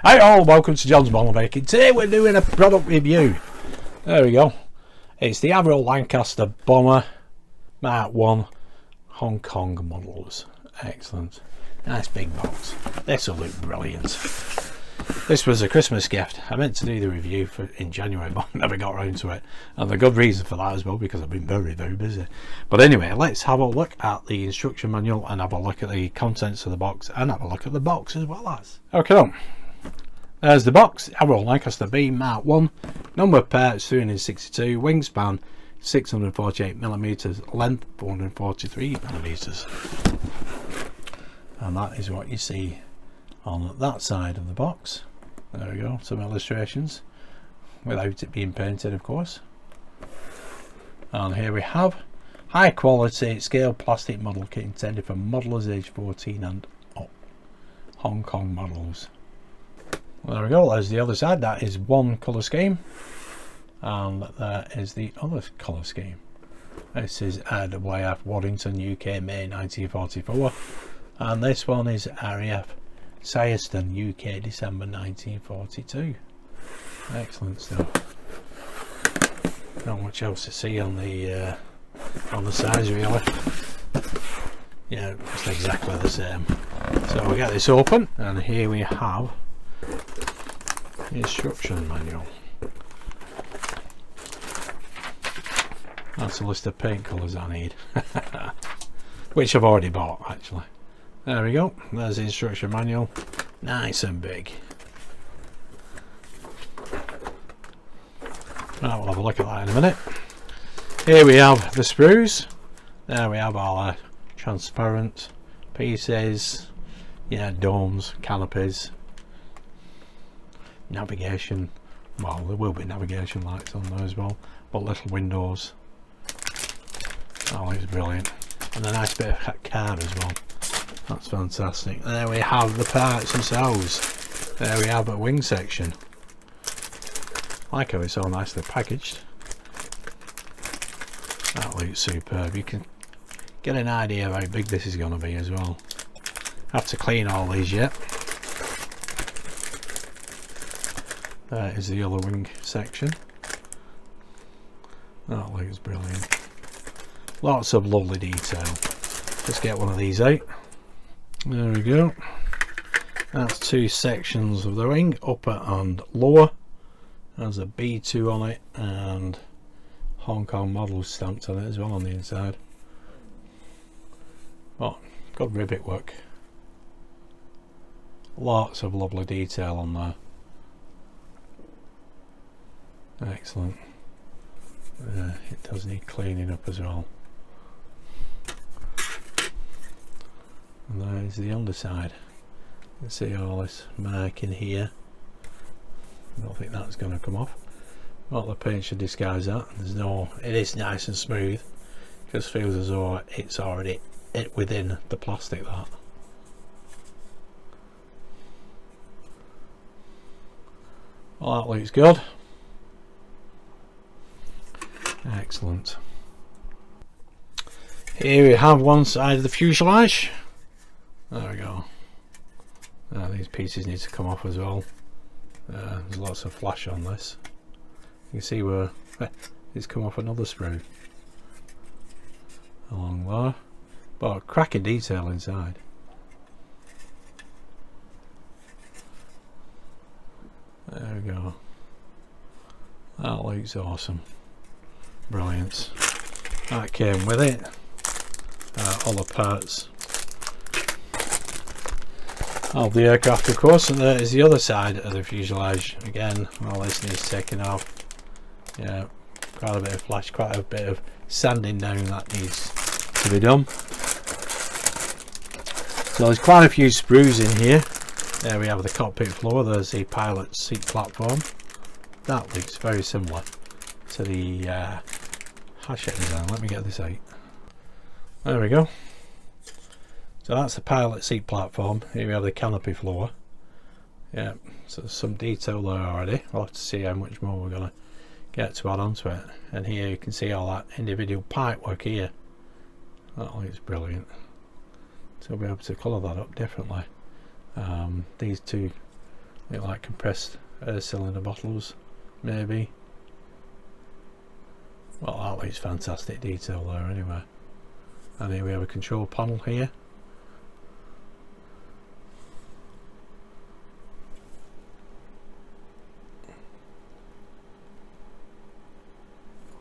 Hi all, welcome to John's Model Making. Today we're doing a product review. There we go. It's the HK Lancaster Bomber Mark 1 Hong Kong models. Excellent. Nice big box. This will look brilliant. This was a Christmas gift. I meant to do the review in January, but never got around to it. And the good reason for that as well, because I've been very busy. But anyway, let's have a look at the instruction manual and have a look at the contents of the box and have a look at the box as well as. Okay, there's the box. HK Lancaster B Mark 1. Number of parts 362. Wingspan 648mm. Length 443mm. And that is what you see on that side of the box. There we go, some illustrations without it being painted, of course. And here we have high quality scale plastic model kit intended for modelers age 14 and up. Hong Kong models. Well, there we go, there's the other side. That is one colour scheme, and there is the other colour scheme. This is RAF Waddington, UK, May 1944, and this one is RAF Syerston, UK, December 1942. Excellent stuff. Not much else to see on the sides really. Yeah, it's exactly the same. So we get this open, and here we have the instruction manual. That's a list of paint colours I need, which I've already bought actually. There we go, there's the instruction manual, nice and big. Right, we'll have a look at that in a minute. Here we have the sprues. There we have our transparent pieces, yeah, domes, canopies, navigation. Well, there will be navigation lights on there as well, but little windows. Oh, it's brilliant. And a nice bit of card as well. That's fantastic. There we have the parts themselves. There we have a wing section. I like how it's so nicely packaged. That looks superb. You can get an idea of how big this is going to be as well. Have to clean all these yet. There is the other wing section. That looks brilliant. Lots of lovely detail. Let's get one of these out. There we go. That's two sections of the wing, upper and lower. There's a B2 on it and Hong Kong models stamped on it as well on the inside. Well, good rivet work. Lots of lovely detail on there. Excellent. It does need cleaning up as well. And there's the underside. You can see all this marking here. I don't think that's going to come off. Well, the paint should disguise that. There's no. It is nice and smooth. Just feels as though it's already within the plastic. That. Well, that looks good. Excellent. Here we have one side of the fuselage. There we go. These pieces need to come off as well. There's lots of flash on this. You can see where it's come off another sprue along there, but cracking detail inside. There we go. That looks awesome. Brilliant. That came with it. All the parts of the aircraft, of course, and there is the other side of the fuselage. Again, all this needs taken off. Yeah, quite a bit of flash, quite a bit of sanding down that needs to be done. So there's quite a few sprues in here. There we have the cockpit floor. There's the pilot seat platform. That looks very similar to the hatchet design. Let me get this out. There we go. So that's the pilot seat platform. Here we have the canopy floor. Yeah, so there's some detail there already. We'll have to see how much more we're going to get to add onto it. And here you can see all that individual pipe work here. That looks brilliant. So we'll be able to colour that up differently. These two bit like compressed air cylinder bottles, maybe. Well, that looks fantastic detail there anyway. And here we have a control panel here.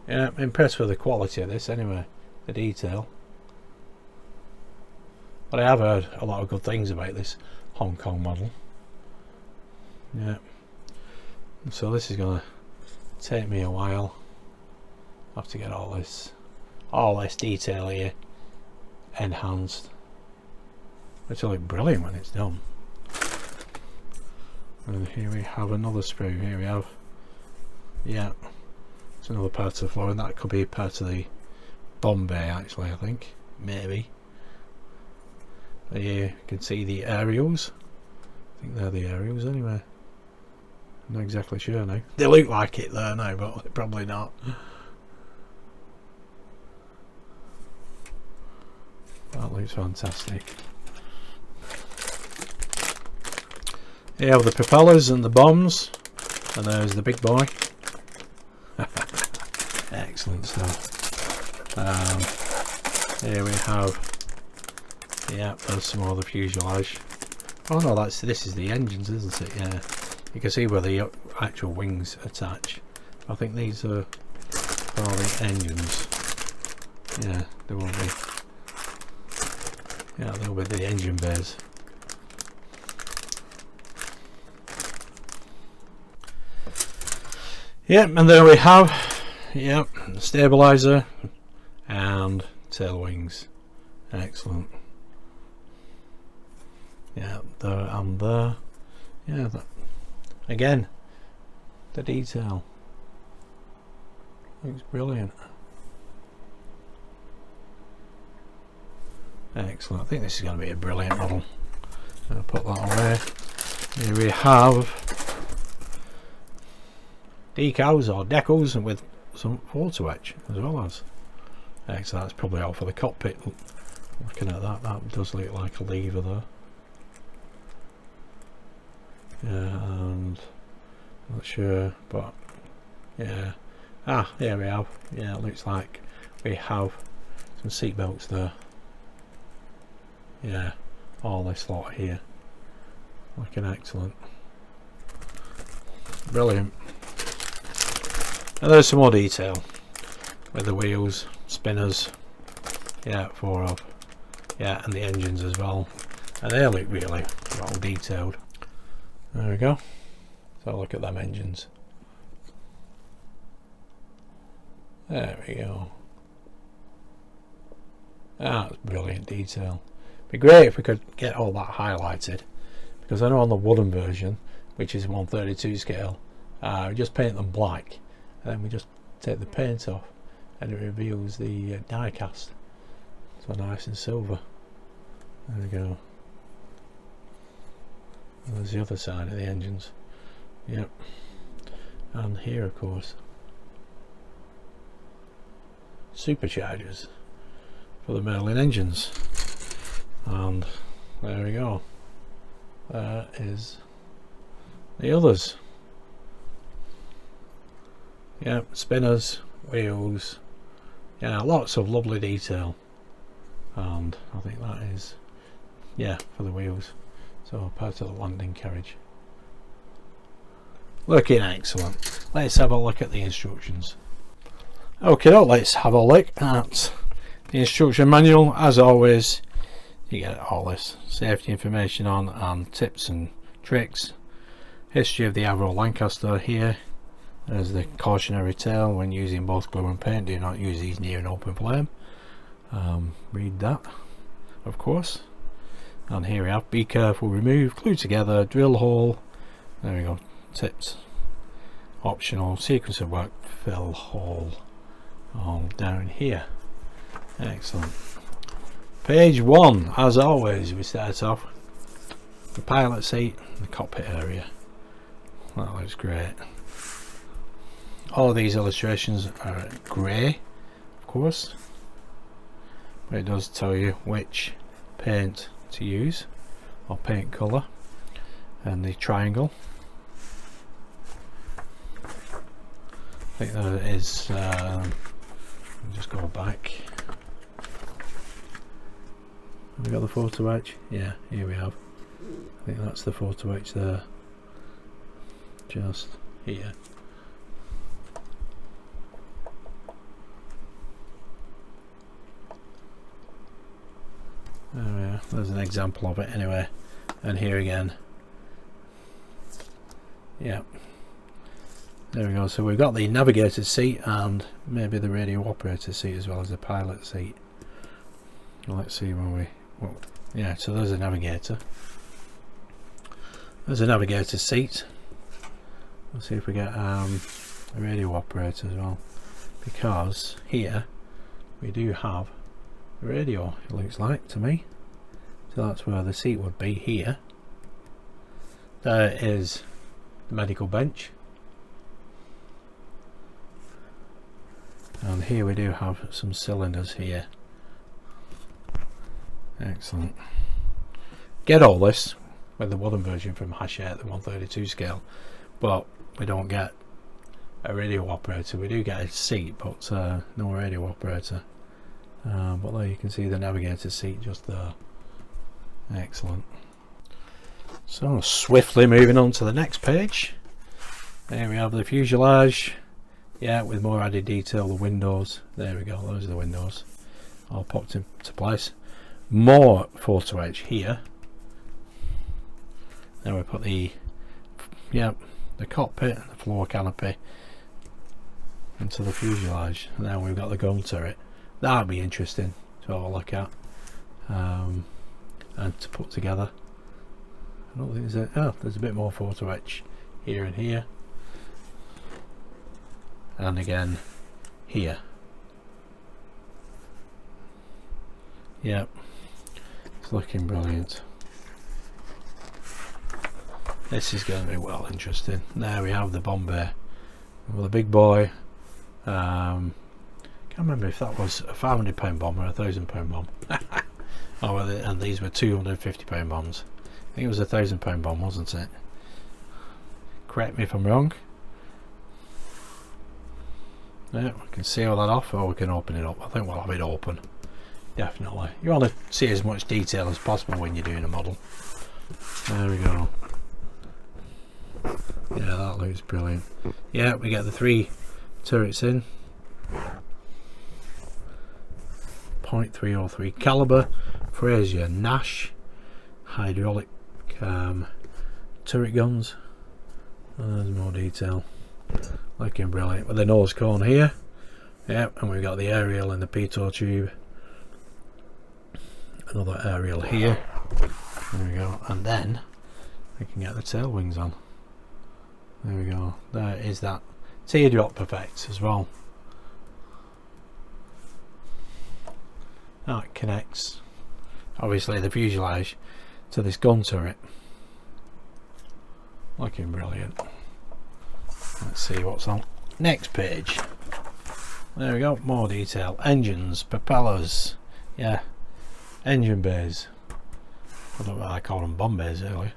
Yeah, I'm impressed with the quality of this anyway, the detail. But I have heard a lot of good things about this Hong Kong model. Yeah. So this is going to take me a while. I have to get all this detail here enhanced. It'll look brilliant when it's done. And here we have another sprue. Here we have, yeah, it's another part of the floor, and that could be part of the Bombay actually, I think, maybe. But here you can see the aerials. I think they're the aerials anyway. I'm not exactly sure now. They look like it there now, but probably not. That looks fantastic. Here you have the propellers and the bombs, and there's the big boy. Excellent stuff. Here we have, yeah, there's some more of the fuselage. Oh no, this is the engines, isn't it? Yeah, you can see where the actual wings attach. I think these are all the engines. Yeah, they will be. Yeah, they'll be the engine bays. Yep, and there we have, yep, the stabilizer and tail wings. Excellent. Yeah, there and there. Yeah, again, the detail looks brilliant. Excellent. I think this is going to be a brilliant model. I'll put that away. Here we have decals or decals with some photo etch as well as. Excellent. That's probably all for the cockpit. Looking at that, that does look like a lever there. Yeah, and I'm not sure, but yeah. Ah, here we have. Yeah, it looks like we have some seat belts there. Yeah, all this lot here. Looking excellent. Brilliant. And there's some more detail with the wheels, spinners. Yeah, 4 of. Yeah, and the engines as well. And they look really well detailed. There we go. So look at them engines. There we go. That's brilliant detail. Be great if we could get all that highlighted, because I know on the wooden version, which is 132 scale, we just paint them black, and then we just take the paint off, and it reveals the die cast. So nice and silver. There we go. And there's the other side of the engines. Yep. And here, of course, superchargers for the Merlin engines. And there we go. There is the others. Yep, spinners, wheels. Yeah, lots of lovely detail. And I think that is, yeah, for the wheels. So part of the landing carriage. Looking excellent. Let's have a look at the instructions. Okay, let's have a look at the instruction manual. As always, you get all this safety information on, and tips and tricks. History of the HK Lancaster here. There's the cautionary tale: when using both glue and paint, do not use these near an open flame. Read that, of course. And here we have: be careful, remove, glue together, drill hole. There we go. Tips. Optional sequence of work, fill hole. All down here. Excellent. Page 1, as always, we start off the pilot seat, the cockpit area. That looks great. All of these illustrations are grey, of course, but it does tell you which paint to use, or paint colour, and the triangle think there is, just go back. Have we got the photo etch? Yeah, here we have. I think that's the photo etch there. Just here. There we are. There's an example of it anyway. And here again. Yeah. There we go. So we've got the navigator seat and maybe the radio operator seat as well as the pilot seat. Let's see when we... Well, yeah, so there's a navigator. There's a navigator seat. Let's see if we get a radio operator as well. Because here we do have a radio, it looks like to me. So that's where the seat would be here. There is the medical bench. And here we do have some cylinders here. Excellent. Get all this with the wooden version from HK at the 132 scale, but we don't get a radio operator. We do get a seat, but no radio operator. But there you can see the navigator seat just there. Excellent. So swiftly moving on to the next page. There we have the fuselage. Yeah, with more added detail, the windows. There we go, those are the windows all popped into place. More photo etch here. Then we put the cockpit and the floor canopy into the fuselage. And then we've got the gun turret. That'll be interesting to have a look at and to put together. I don't think there's a bit more photo etch here and here, and again here. Yep, it's looking brilliant. This is going to be well interesting. There we have the bomb bay with a big boy. Can't remember if that was a 500 pound bomb or a 1,000 pound bomb. Oh, and these were 250 pound bombs. I think it was a 1,000 pound bomb, wasn't it? Correct me if I'm wrong. Yeah, we can seal that off, or we can open it up. I think we'll have it open. Definitely. You want to see as much detail as possible when you're doing a model. There we go. Yeah, that looks brilliant. Yeah, we get the 3 turrets in. .303 caliber, Fraser Nash, hydraulic turret guns. There's more detail. Looking brilliant with the nose cone here. Yep, and we've got the aerial and the pitot tube. Another aerial here. There we go, and then we can get the tail wings on. There we go. There is that teardrop effect as well. That connects obviously the fuselage to this gun turret. Looking brilliant. Let's see what's on next page. There we go, more detail. Engines, propellers, yeah, engine bays. I don't know why I call them bomb bays earlier.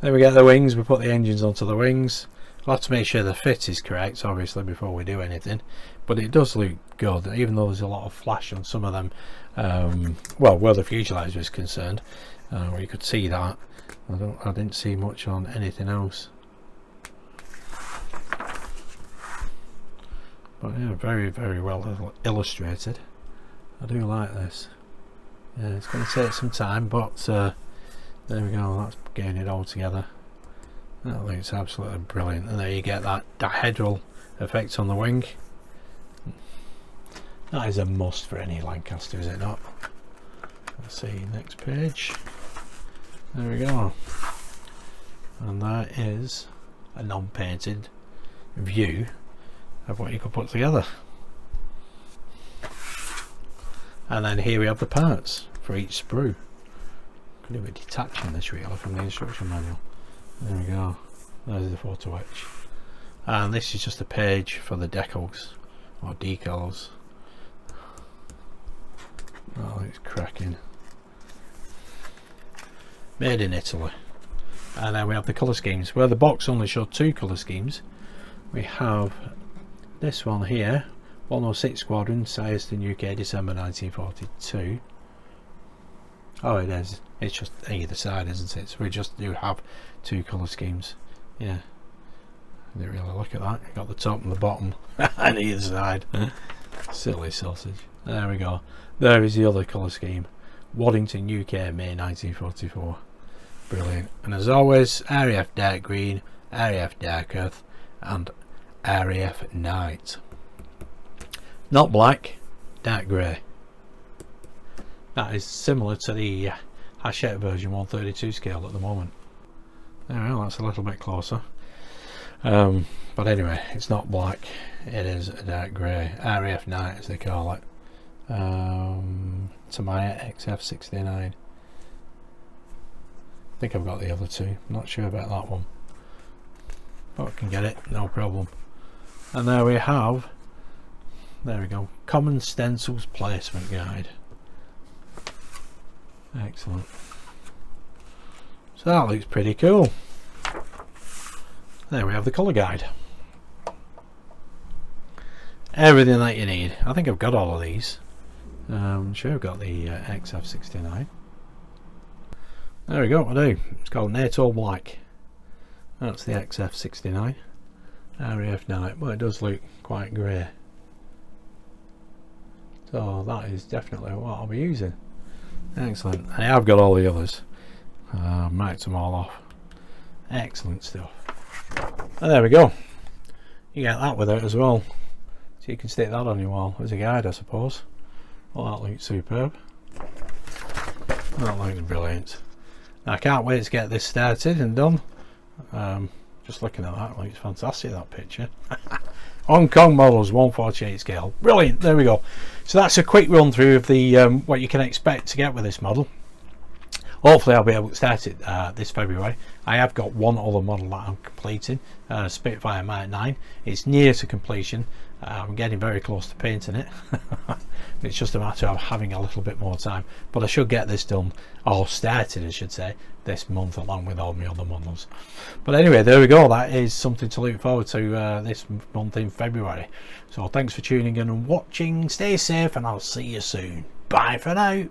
Then we get the wings. We put the engines onto the wings. We'll have to make sure the fit is correct obviously before we do anything, but it does look good, even though there's a lot of flash on some of them. Well, where the fuselage was concerned, where you could see that. I didn't see much on anything else. But yeah, very, very well illustrated. I do like this. Yeah, it's going to take some time, but there we go, that's getting it all together. That looks absolutely brilliant. And there you get that dihedral effect on the wing. That is a must for any Lancaster, is it not? Let's see, next page. There we go. And that is a non-painted view of what you could put together. And then here we have the parts for each sprue. Could do with detaching this really from the instruction manual. There we go. There's the photo etch. And this is just a page for the decals or decals. Oh, it's cracking. Made in Italy. And then we have the colour schemes. Where the box only showed 2 colour schemes, we have this one here, 106 Squadron, highest in UK, December 1942. Oh, it is. It's just either side, isn't it? So we just do have two colour schemes. Yeah. I didn't really look at that. You got the top and the bottom on either side. Silly sausage. There we go. There is the other colour scheme. Waddington, UK, May 1944. Brilliant. And as always, RAF dark green, RAF dark earth, and RAF night. Not black, dark grey. That is similar to the HK version 132 scale at the moment. There we go, that's a little bit closer. But anyway, it's not black, it is a dark grey. RAF night as they call it. Tamaya XF69. I think I've got the other two, I'm not sure about that one. But I can get it, no problem. And there we have, there we go, Common Stencils Placement Guide. Excellent. So that looks pretty cool. There we have the colour guide. Everything that you need. I think I've got all of these. I'm sure I've got the XF69. There we go, I do. It's called NATO Black. That's the XF69. RAF night. Well, it does look quite grey. So that is definitely what I'll be using. Excellent. And I've got all the others. Marked them all off. Excellent stuff. And there we go. You get that with it as well. So you can stick that on your wall as a guide, I suppose. Well, that looks superb. That looks brilliant. I can't wait to get this started and done. Just looking at that, looks fantastic, that picture. Hong Kong models, 148 scale. Brilliant, there we go. So that's a quick run through of the what you can expect to get with this model. Hopefully I'll be able to start it this February. I have got one other model that I'm completing, Spitfire Mark 9. It's near to completion. I'm getting very close to painting it. It's just a matter of having a little bit more time, but I should get this done, or started I should say, this month along with all my other models. But anyway, there we go. That is something to look forward to this month in February. So thanks for tuning in and watching. Stay safe and I'll see you soon. Bye for now.